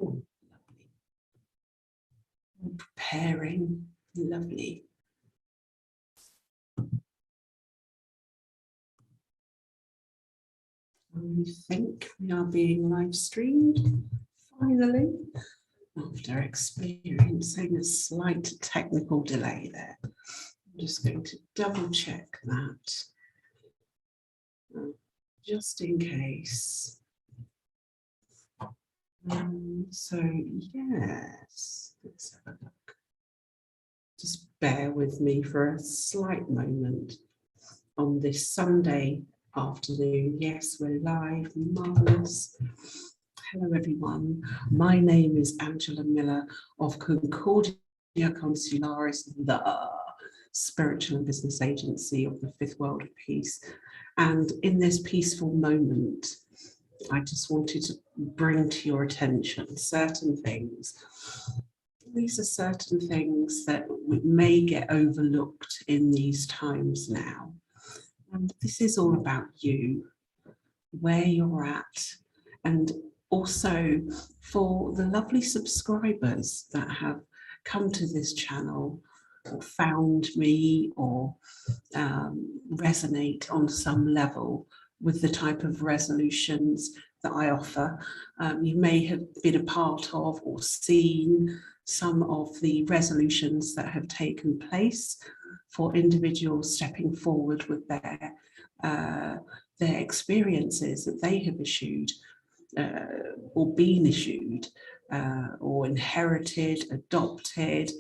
Oh, lovely. Preparing, lovely. I think we are being live streamed finally, after experiencing a slight technical delay there. I'm just going to double check that, just in case. So yes, let's have a look. Just bear with me for a slight moment on this Sunday afternoon. Yes, we're live, marvellous. Hello everyone, my name is Angela Miller of Concordia Consularis, the spiritual and business agency of the Fifth World of Peace. And in this peaceful moment, I just wanted to bring to your attention certain things. These are certain things that may get overlooked in these times now. And this is all about you, where you're at, and also for the lovely subscribers that have come to this channel or found me or resonate on some level with the type of resolutions that I offer. You may have been a part of or seen some of the resolutions that have taken place for individuals stepping forward with their experiences that they have issued or been issued or inherited, adopted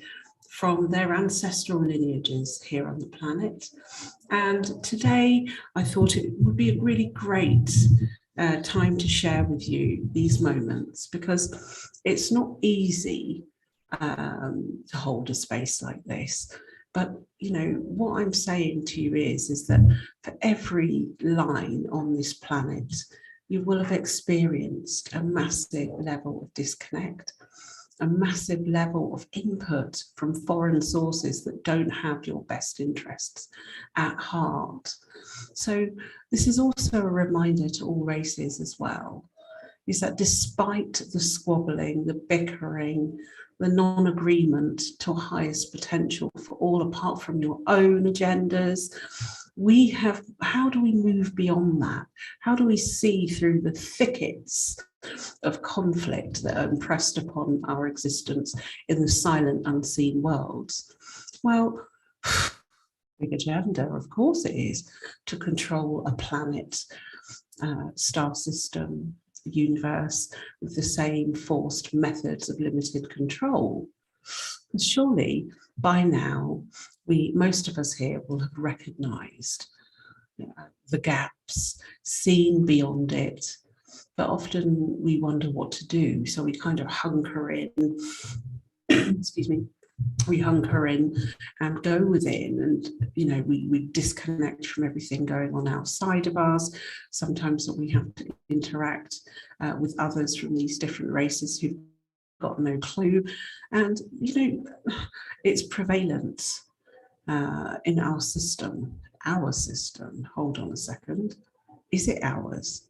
from their ancestral lineages here on the planet. And today I thought it would be a really great time to share with you these moments, because it's not easy to hold a space like this. But you know what I'm saying to you is that for every line on this planet, you will have experienced a massive level of disconnect, a massive level of input from foreign sources that don't have your best interests at heart. So this is also a reminder to all races as well, is that despite the squabbling, the bickering, the non-agreement to a highest potential for all apart from your own agendas, we have, how do we move beyond that? How do we see through the thickets of conflict that are impressed upon our existence in the silent, unseen worlds? Well, big agenda, of course it is, to control a planet, star system, universe with the same forced methods of limited control. And surely by now, most of us here will have recognized the gaps, seen beyond it, but often we wonder what to do. So we kind of hunker in, excuse me, we hunker in and go within, and you know we disconnect from everything going on outside of us. Sometimes we have to interact with others from these different races who've got no clue, and you know it's prevalent in our system. Hold on a second, is it ours?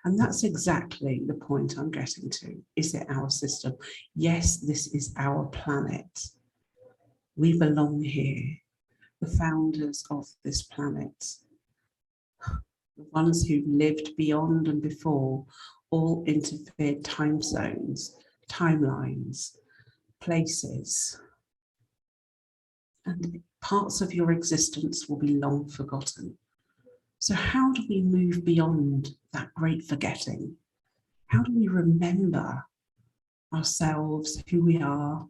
And that's exactly the point I'm getting to. Is it our system? Yes, this is our planet. We belong here. The founders of this planet, the ones who lived beyond and before, all interfered time zones, timelines, places. And parts of your existence will be long forgotten. So how do we move beyond that great forgetting? How do we remember ourselves, who we are?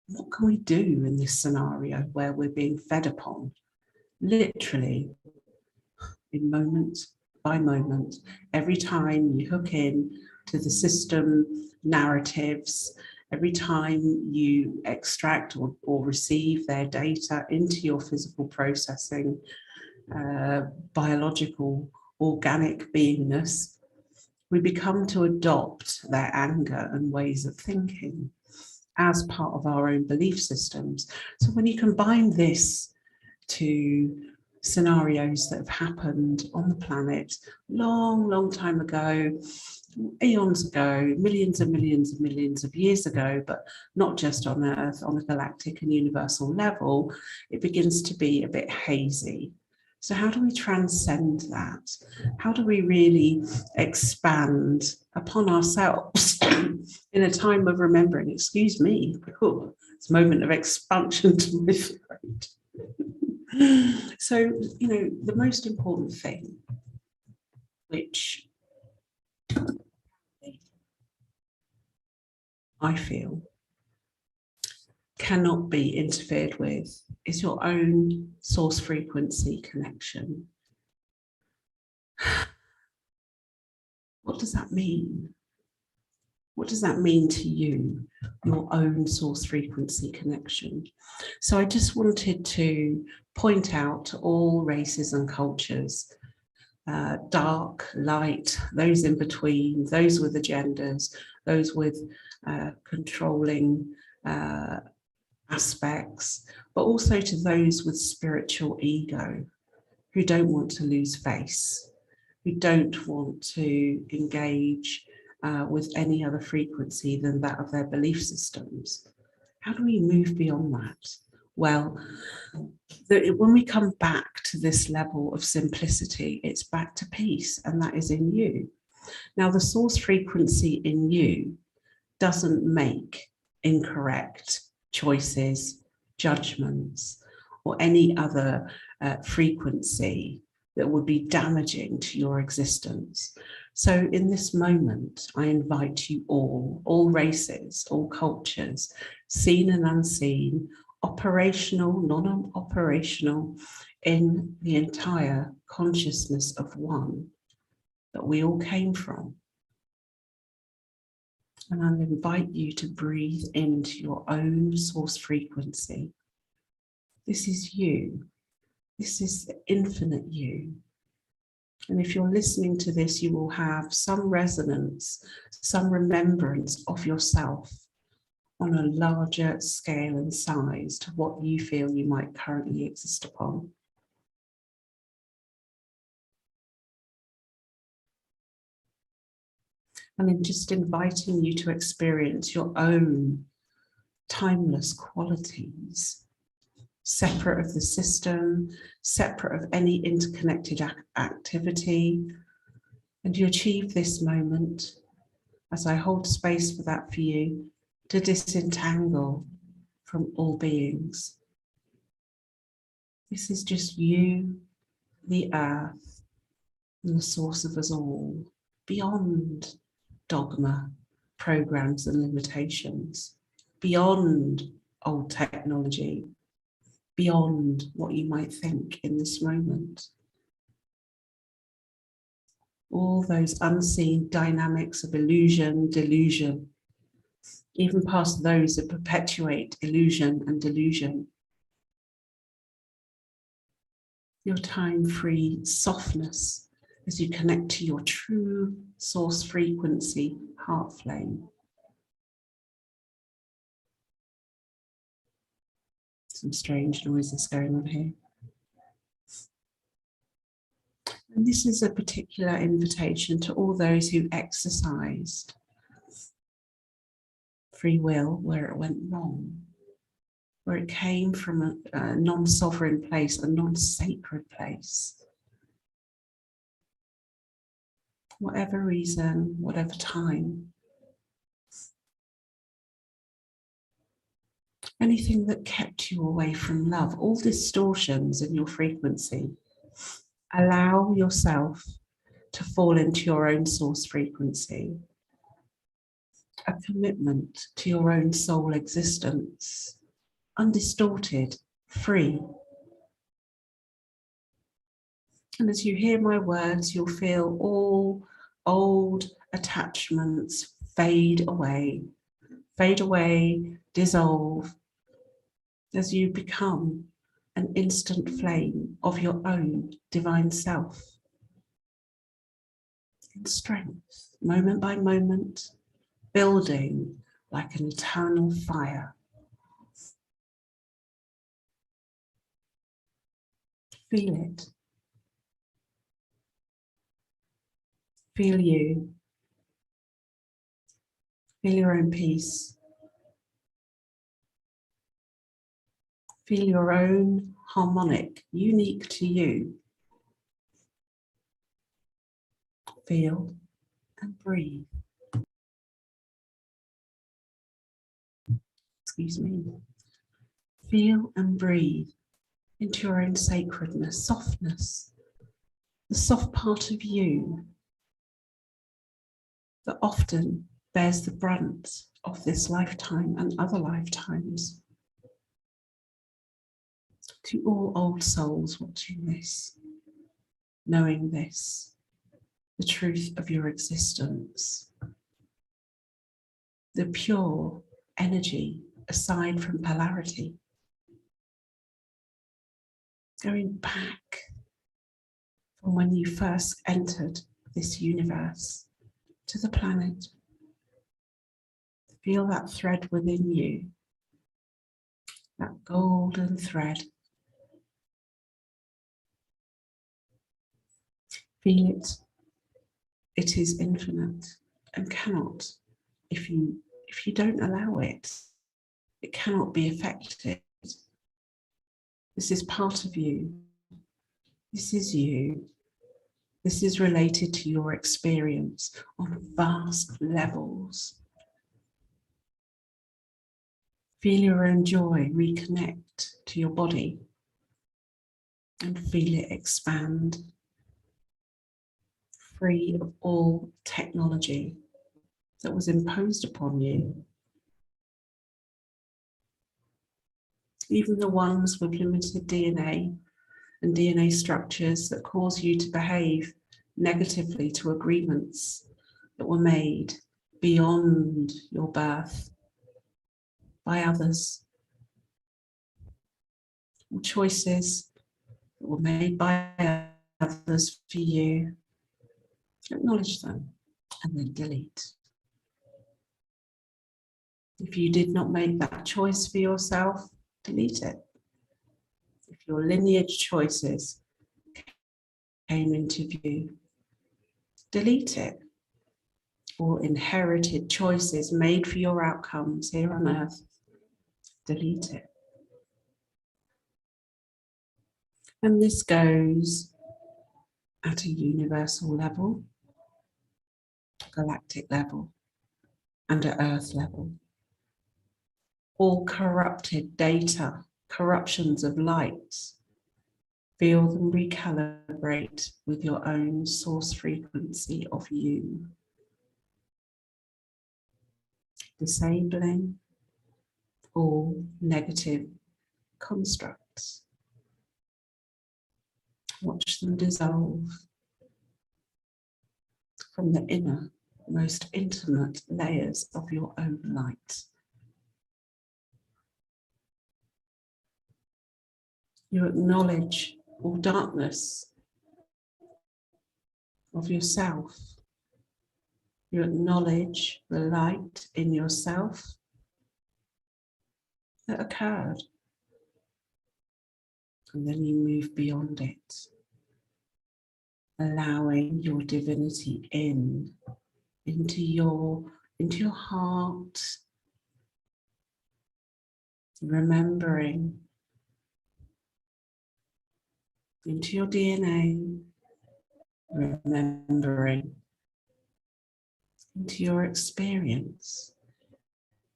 What can we do in this scenario where we're being fed upon, literally, in moment by moment, every time you hook in to the system narratives, every time you extract or receive their data into your physical processing, biological, organic beingness, we become to adopt their anger and ways of thinking as part of our own belief systems. So when you combine this to scenarios that have happened on the planet long time ago, eons ago, millions and millions and millions of years ago, but not just on Earth, on a galactic and universal level, it begins to be a bit hazy. So how do we transcend that? How do we really expand upon ourselves in a time of remembering? Excuse me, it's a moment of expansion to my throat. So, the most important thing, which I feel cannot be interfered with, is your own source frequency connection. What does that mean? What does that mean to you, your own source frequency connection? So I just wanted to point out to all races and cultures, dark, light, those in between, those with agendas, those with controlling aspects, but also to those with spiritual ego who don't want to lose face, who don't want to engage with any other frequency than that of their belief systems. How do we move beyond that? Well, when we come back to this level of simplicity, it's back to peace, and that is in you. Now, the source frequency in you doesn't make incorrect choices, judgments, or any other frequency that would be damaging to your existence. So in this moment, I invite you all races, all cultures, seen and unseen, operational, non-operational, in the entire consciousness of one that we all came from. And I'll invite you to breathe into your own source frequency. This is you. This is the infinite you. And if you're listening to this, you will have some resonance, some remembrance of yourself on a larger scale and size to what you feel you might currently exist upon. And I'm just inviting you to experience your own timeless qualities, separate of the system, separate of any interconnected activity. And you achieve this moment, as I hold space for that for you, to disentangle from all beings. This is just you, the earth, and the source of us all, beyond dogma, programs and limitations, beyond old technology, beyond what you might think in this moment. All those unseen dynamics of illusion, delusion, even past those that perpetuate illusion and delusion. Your time-free softness as you connect to your true source frequency, heart flame. Some strange noises going on here. And this is a particular invitation to all those who exercised free will where it went wrong, where it came from a non-sovereign place, a non-sacred place. Whatever reason, whatever time. Anything that kept you away from love, all distortions in your frequency. Allow yourself to fall into your own source frequency. A commitment to your own soul existence, undistorted, free. And as you hear my words, you'll feel all old attachments fade away, dissolve, as you become an instant flame of your own divine self. In strength, moment by moment, building like an eternal fire. Feel it. Feel you. Feel your own peace. Feel your own harmonic, unique to you. Feel and breathe. Excuse me. Feel and breathe into your own sacredness, softness, the soft part of you that often bears the brunt of this lifetime and other lifetimes. To all old souls watching this, knowing this, the truth of your existence, the pure energy aside from polarity, going back from when you first entered this universe to the planet. Feel that thread within you, that golden thread. Feel it. It is infinite and cannot, if you don't allow it, it cannot be affected. This is part of you. This is you. This is related to your experience on vast levels. Feel your own joy reconnect to your body and feel it expand, free of all technology that was imposed upon you. Even the ones with limited DNA and DNA structures that cause you to behave negatively to agreements that were made beyond your birth by others, or choices that were made by others for you. Acknowledge them and then delete. If you did not make that choice for yourself, delete it. If your lineage choices came into view, delete it. Or inherited choices made for your outcomes here on earth, delete it. And this goes at a universal level, galactic level, and at earth level. All corrupted data, corruptions of light, feel them recalibrate with your own source frequency of you. Disabling all negative constructs. Watch them dissolve from the inner, most intimate layers of your own light. You acknowledge all darkness of yourself. You acknowledge the light in yourself that occurred. And then you move beyond it, allowing your divinity into your heart, remembering into your DNA, remembering into your experience,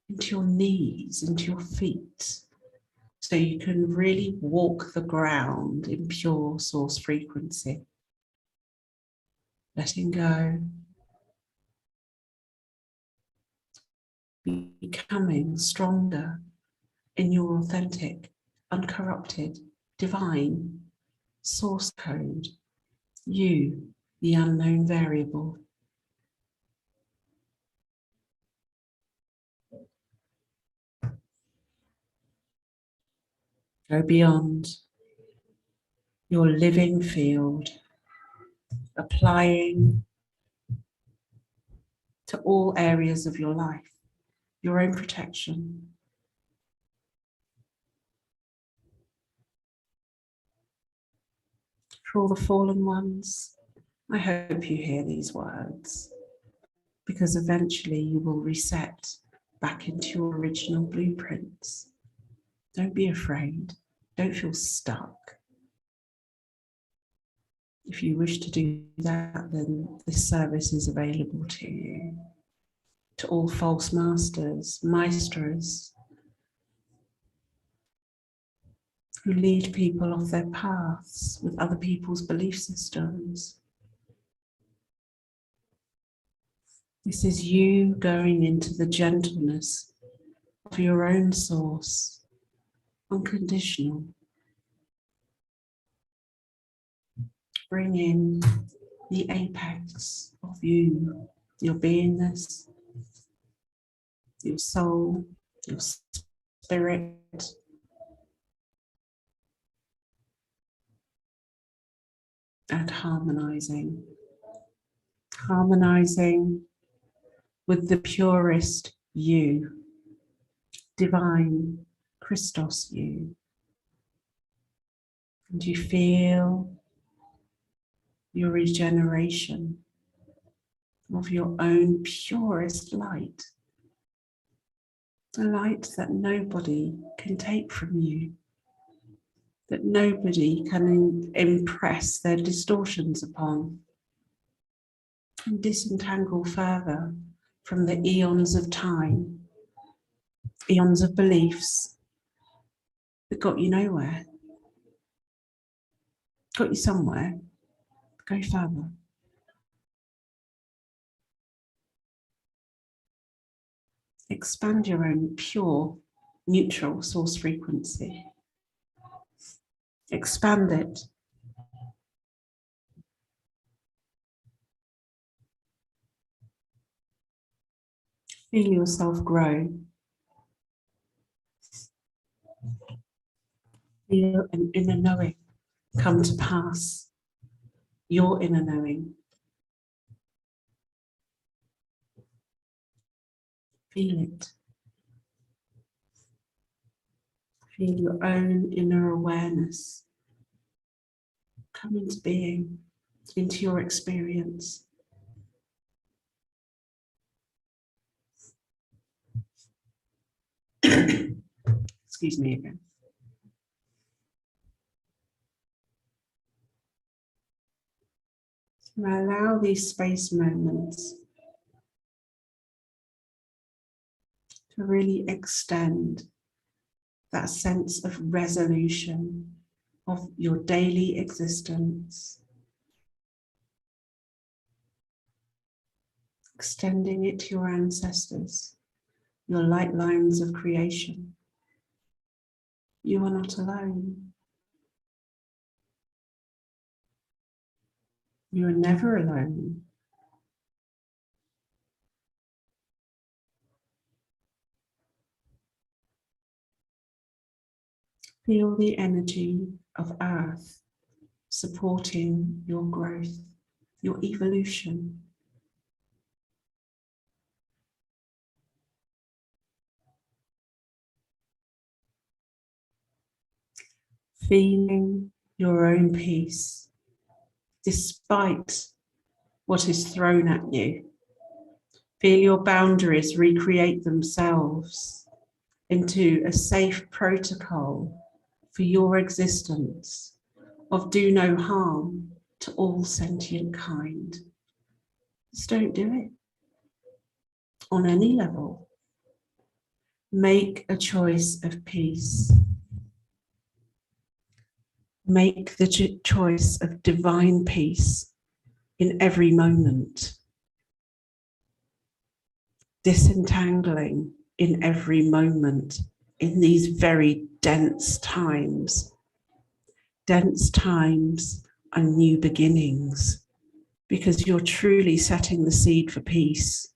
into your knees, into your feet, so you can really walk the ground in pure source frequency. Letting go, becoming stronger in your authentic, uncorrupted, divine source code, you, the unknown variable. Go beyond your living field, applying to all areas of your life, your own protection. For all the fallen ones, I hope you hear these words, because eventually you will reset back into your original blueprints. Don't be afraid. Don't feel stuck. If you wish to do that, then this service is available to you. To all false masters, maestros, who lead people off their paths with other people's belief systems. This is you going into the gentleness of your own source, unconditional. Bring in the apex of you, your beingness, your soul, your spirit, and harmonizing with the purest you, divine Christos you. And you feel your regeneration of your own purest light, the light that nobody can take from you, that nobody can impress their distortions upon, and disentangle further from the eons of time, eons of beliefs that got you nowhere, got you somewhere. Go further. Expand your own pure, neutral source frequency. Expand it. Feel yourself grow. Feel an inner knowing come to pass. Your inner knowing. Feel it. Feel your own inner awareness come into being, into your experience. Excuse me again. Now allow these space moments to really extend that sense of resolution of your daily existence, extending it to your ancestors, your light lines of creation. You are not alone. You are never alone. Feel the energy of Earth supporting your growth, your evolution. Feeling your own peace despite what is thrown at you. Feel your boundaries recreate themselves into a safe protocol for your existence of do no harm to all sentient kind. Just don't do it on any level. Make a choice of peace. Make the choice of divine peace in every moment. Disentangling in every moment in these very dense times. Dense times are new beginnings, because you're truly setting the seed for peace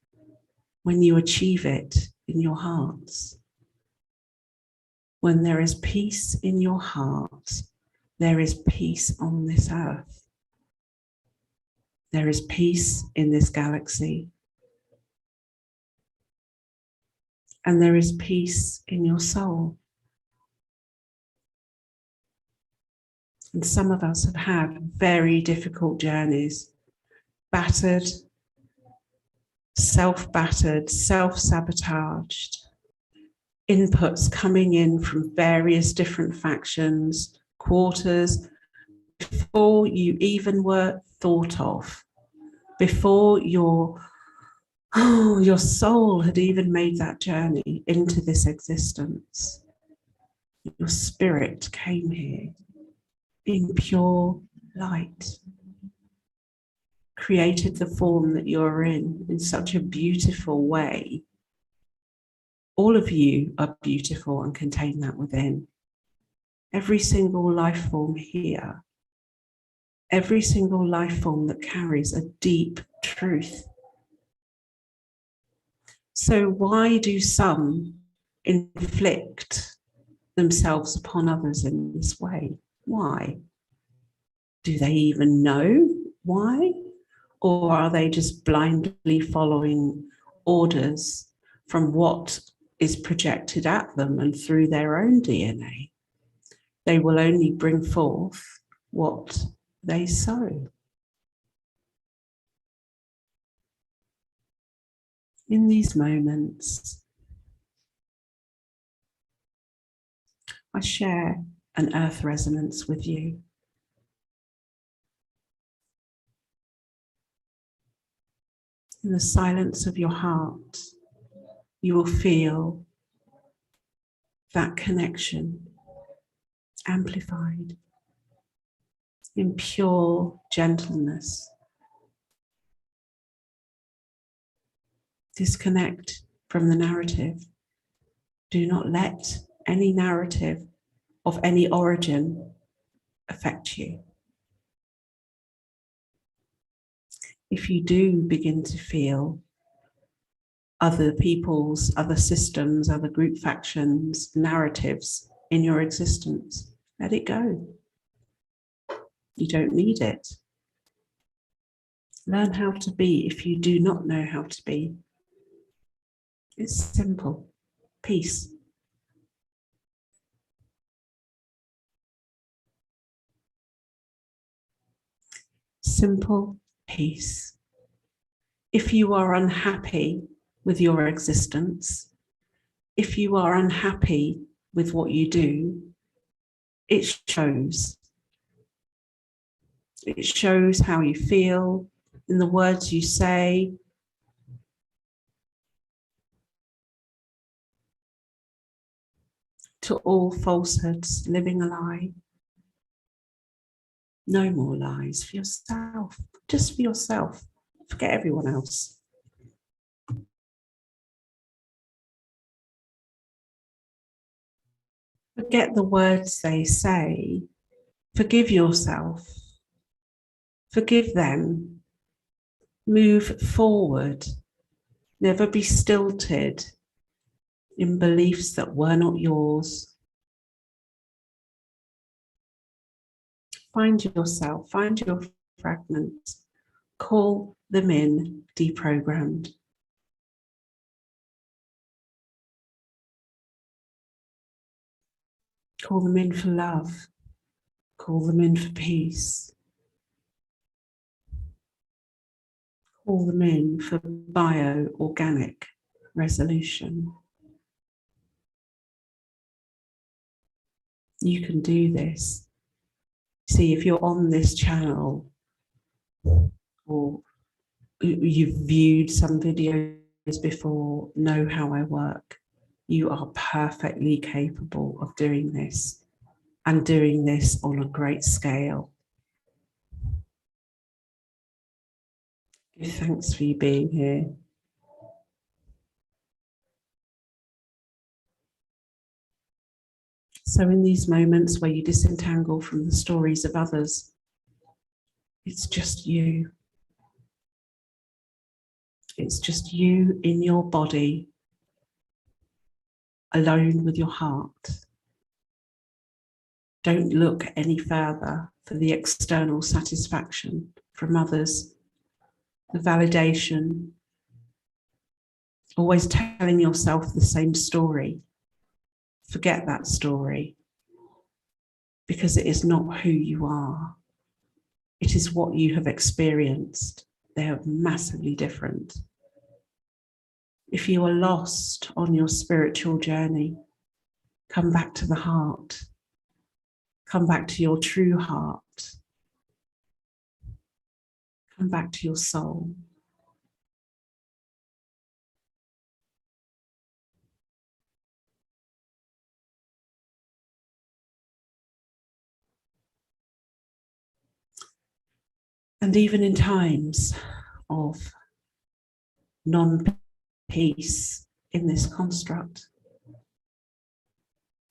when you achieve it in your hearts. When there is peace in your heart, there is peace on this earth. There is peace in this galaxy. And there is peace in your soul. And some of us have had very difficult journeys, battered, self-battered, self-sabotaged, inputs coming in from various different factions, quarters, before you even were thought of, before your soul had even made that journey into this existence. Your spirit came here in pure light, created the form that you're in such a beautiful way. All of you are beautiful and contain that within. Every single life form here, every single life form that carries a deep truth. So why do some inflict themselves upon others in this way? Why? Do they even know why? Or are they just blindly following orders from what is projected at them and through their own DNA? They will only bring forth what they sow. In these moments, I share an earth resonance with you. In the silence of your heart, you will feel that connection amplified in pure gentleness. Disconnect from the narrative. Do not let any narrative of any origin affect you. If you do begin to feel other people's, other systems, other group factions, narratives in your existence, let it go. You don't need it. Learn how to be if you do not know how to be. It's simple. Peace. Simple peace. If you are unhappy with your existence, if you are unhappy with what you do, it shows. It shows how you feel in the words you say. To all falsehoods, living a lie. No more lies for yourself, just for yourself. Forget everyone else. Forget the words they say. Forgive yourself. Forgive them. Move forward. Never be stilted in beliefs that were not yours. Find yourself, find your fragments, call them in deprogrammed. Call them in for love, call them in for peace. Call them in for bio-organic resolution. You can do this. See, if you're on this channel or you've viewed some videos before, know how I work, you are perfectly capable of doing this and doing this on a great scale. Thanks for you being here. So in these moments where you disentangle from the stories of others, it's just you. It's just you in your body, alone with your heart. Don't look any further for the external satisfaction from others, the validation, always telling yourself the same story. Forget that story. because it is not who you are. It is what you have experienced. They are massively different. If you are lost on your spiritual journey, come back to the heart. Come back to your true heart. Come back to your soul. And even in times of non-peace in this construct,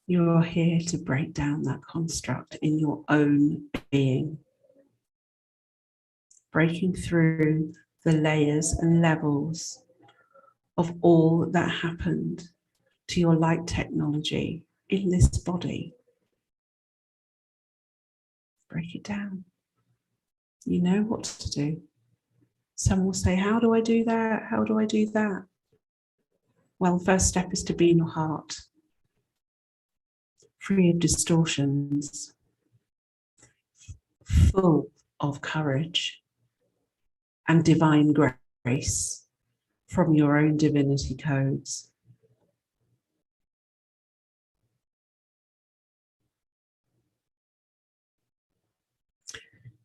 you are here to break down that construct in your own being, breaking through the layers and levels of all that happened to your light technology in this body. Break it down. You know what to do. Some will say, how do I do that? How do I do that? Well, the first step is to be in your heart, free of distortions, full of courage and divine grace from your own divinity codes.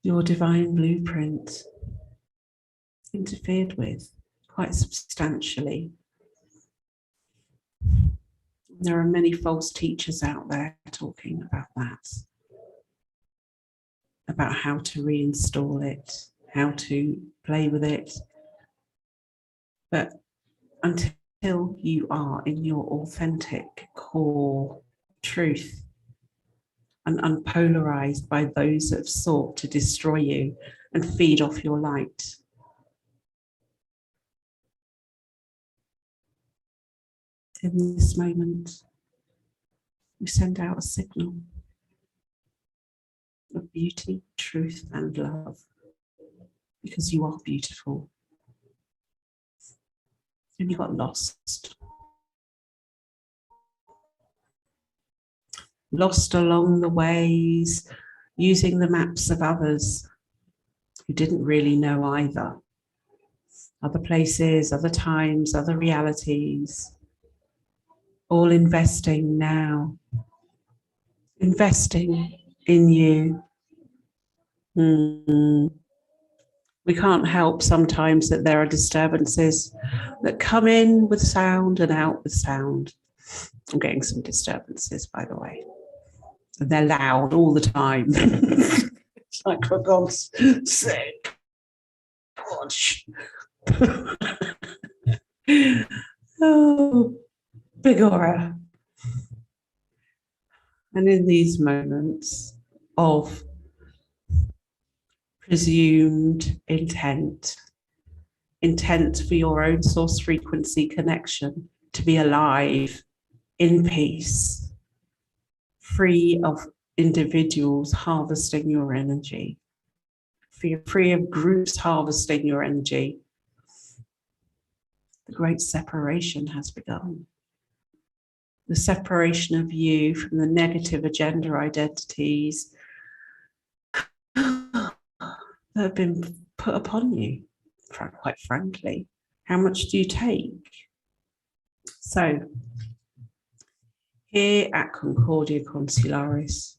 Your divine blueprint interfered with quite substantially. There are many false teachers out there talking about that, about how to reinstall it, how to play with it. But until you are in your authentic core truth and unpolarized by those that have sought to destroy you and feed off your light, in this moment, we send out a signal of beauty, truth, and love, because you are beautiful. And you got lost. Lost along the ways, using the maps of others who didn't really know either. Other places, other times, other realities. All investing now. Investing in you. We can't help sometimes that there are disturbances that come in with sound and out with sound. I'm getting some disturbances, by the way. And they're loud all the time. It's like, for God's sake. Gosh. Oh, big aura. And in these moments of presumed intent for your own source frequency connection to be alive, in peace, free of individuals harvesting your energy, free of groups harvesting your energy, the great separation has begun. The separation of you from the negative agenda identities that have been put upon you, quite frankly. How much do you take? So, here at Concordia Consularis,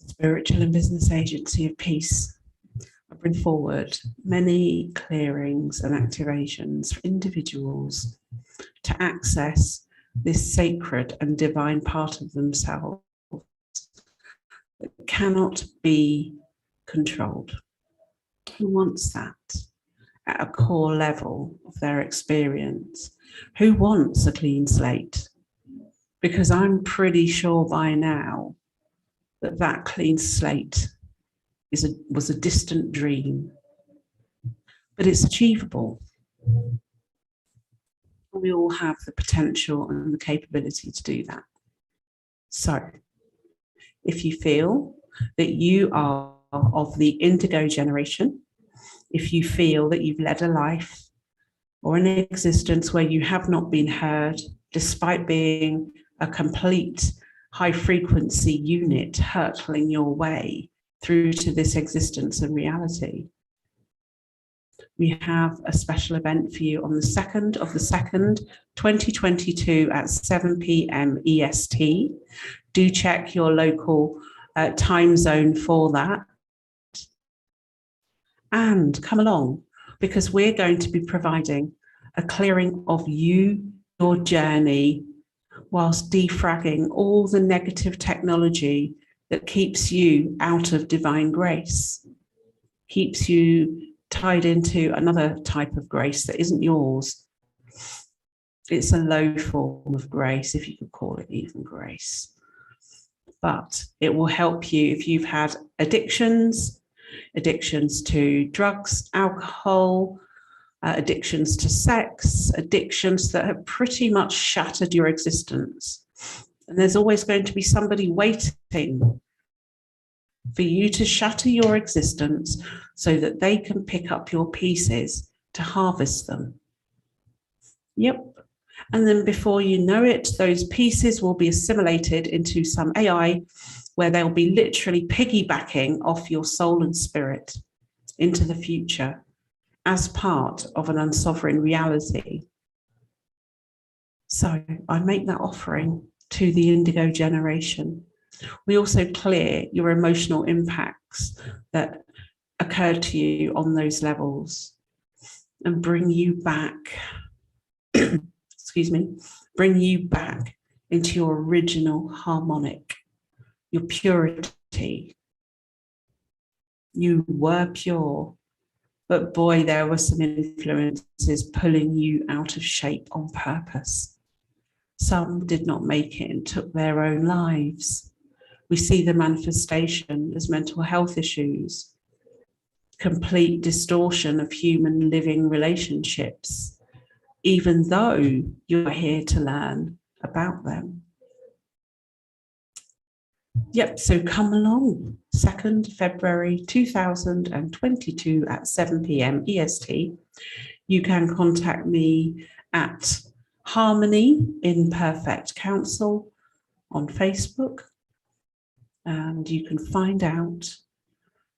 Spiritual and Business Agency of Peace, I bring forward many clearings and activations for individuals to access this sacred and divine part of themselves that cannot be controlled. Who wants that at a core level of their experience? Who wants a clean slate? Because I'm pretty sure by now that that clean slate was a distant dream, but it's achievable. We all have the potential and the capability to do that. So, if you feel that you are of the indigo generation, if you feel that you've led a life or an existence where you have not been heard, despite being a complete high frequency unit hurtling your way through to this existence and reality. We have a special event for you on the 2nd of the 2nd, 2022 at 7 p.m. EST. Do check your local time zone for that. And come along, because we're going to be providing a clearing of you, your journey, whilst defragging all the negative technology that keeps you out of divine grace, keeps you tied into another type of grace that isn't yours. It's a low form of grace, if you could call it even grace. But it will help you if you've had addictions to drugs, alcohol, addictions to sex, addictions that have pretty much shattered your existence. And there's always going to be somebody waiting for you to shatter your existence so that they can pick up your pieces to harvest them. Yep. And then before you know it, those pieces will be assimilated into some AI where they'll be literally piggybacking off your soul and spirit into the future as part of an unsovereign reality. So I make that offering to the indigo generation. We also clear your emotional impacts that occurred to you on those levels and bring you back, bring you back into your original harmonic, your purity. You were pure, but boy, there were some influences pulling you out of shape on purpose. Some did not make it and took their own lives. We see the manifestation as mental health issues, complete distortion of human living relationships, even though you're here to learn about them. Yep, so come along, 2nd February 2022 at 7 p.m. EST. You can contact me at Harmony in Perfect Counsel on Facebook, and you can find out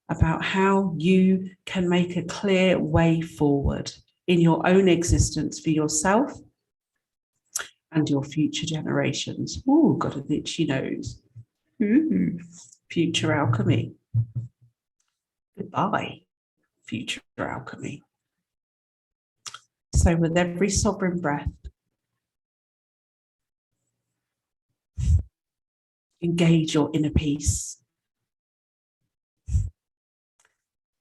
about how you can make a clear way forward in your own existence for yourself and your future generations. Oh, got an itchy nose. Ooh, future alchemy. Goodbye, future alchemy. So with every sovereign breath, engage your inner peace.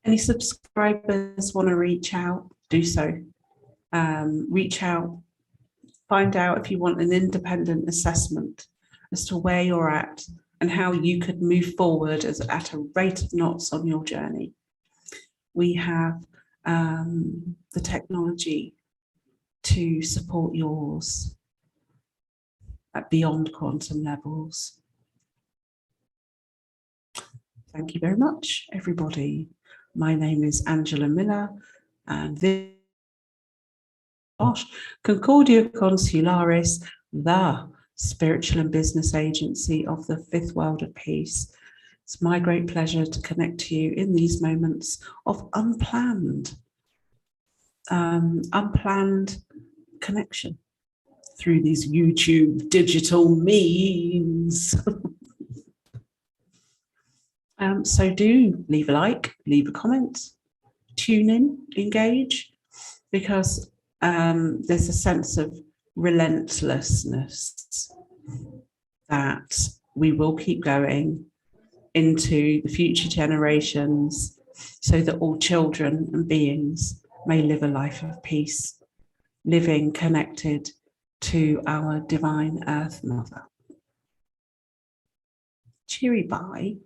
Any subscribers want to reach out, do so. Reach out, find out if you want an independent assessment as to where you're at and how you could move forward at a rate of knots on your journey. We have the technology to support yours at beyond quantum levels. Thank you very much, everybody. My name is Angela Miller, and this is Concordia Consularis, the spiritual and business agency of the fifth world of peace. It's my great pleasure to connect to you in these moments of unplanned connection through these YouTube digital means. So do leave a like, leave a comment, tune in, engage, because there's a sense of relentlessness that we will keep going into the future generations so that all children and beings may live a life of peace, living connected to our divine Earth Mother. Cheery bye.